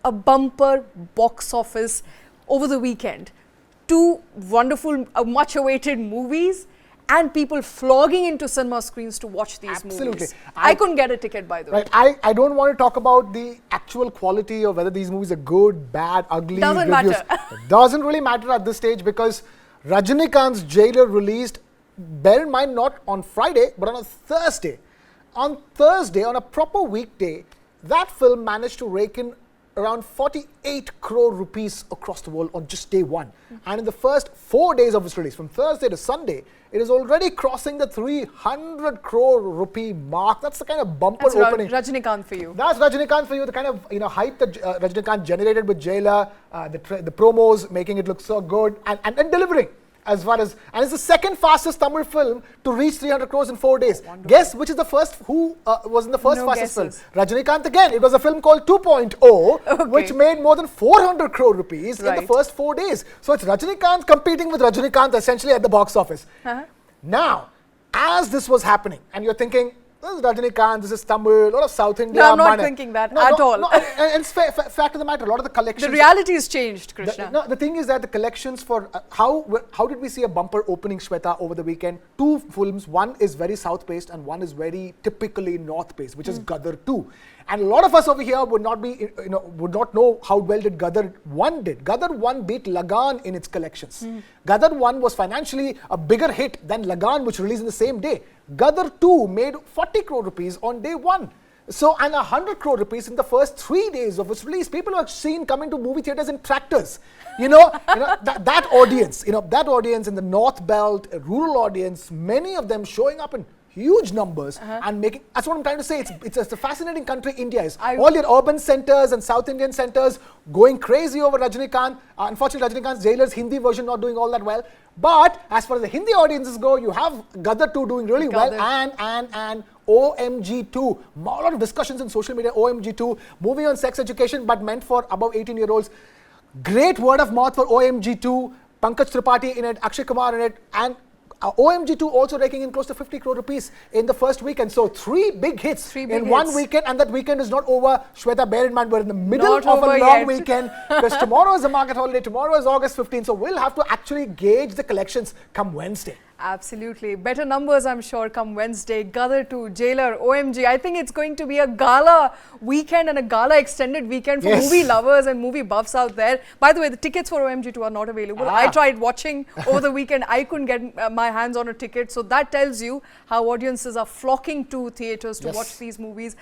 a bumper box office over the weekend. Two wonderful, much-awaited movies, and people flogging into cinema screens to watch these movies. I couldn't get a ticket, by the way. I don't want to talk about the actual quality of whether these movies are good, bad, ugly. Doesn't matter. It doesn't really matter at this stage because Rajinikanth's Jailor released, bear in mind, not on Friday, but on a Thursday. On Thursday, on a proper weekday, that film managed to rake in around 48 crore rupees across the world on just day one. And in the first 4 days of its release, from Thursday to Sunday, it is already crossing the 300 crore rupee mark. That's the kind of bumper opening. Rajinikanth for you. That's Rajinikanth for you. The kind of hype that Rajinikanth generated with Jailor, the promos making it look so good, and delivering. And it's the second fastest Tamil film to reach 300 crores in 4 days. Wonderful. Guess which is the first, who was in the first fastest guesses. film? Rajinikanth again. It was a film called 2.0, which made more than 400 crore rupees in the first 4 days. So it's Rajinikanth competing with Rajinikanth essentially at the box office. Now, as this was happening, and you're thinking, this is Rajinikanth, this is Tamil, a lot of South India. No, I'm not thinking that at all. No, and it's fact of the matter, a lot of the collections. The reality has changed, Krishna. The thing is that the collections for how did we see a bumper opening, Shweta, over the weekend? Two films, one is very south-based and one is very typically north-based, which is Gadar-2. And a lot of us over here would not know how well did Gadar-1 did. Gadar-1 beat Lagan in its collections. Gadar-1 was financially a bigger hit than Lagan, which released in the same day. Gadar-2 made 40 crore rupees on day one. So, and 100 crore rupees in the first 3 days of its release. People are seen coming to movie theaters in tractors. That audience, that audience in the North Belt, a rural audience, many of them showing up in huge numbers and making, that's what I'm trying to say. It's a fascinating country India is. All your urban centers and South Indian centers going crazy over Rajinikanth. Unfortunately, Rajinikanth's Jailor's Hindi version not doing all that well. But as far as the Hindi audiences go, you have Gadar-2 doing really well and OMG-2. A lot of discussions in social media. OMG-2, movie on sex education but meant for above 18-year-olds. Great word of mouth for OMG-2. Pankaj Tripathi in it, Akshay Kumar in it, and OMG-2 also raking in close to 50 crore rupees in the first weekend. So three big hits in one weekend, and that weekend is not over. Shweta, bear in mind, we're in the middle of a long weekend because tomorrow is a market holiday, tomorrow is August 15th, so we'll have to actually gauge the collections come Wednesday. Absolutely. Better numbers, I'm sure, come Wednesday. Gadar-2, Jailor, OMG. I think it's going to be a gala weekend and a gala extended weekend for movie lovers and movie buffs out there. By the way, the tickets for OMG-2 are not available. I tried watching over the weekend. I couldn't get my hands on a ticket. So that tells you how audiences are flocking to theaters to watch these movies.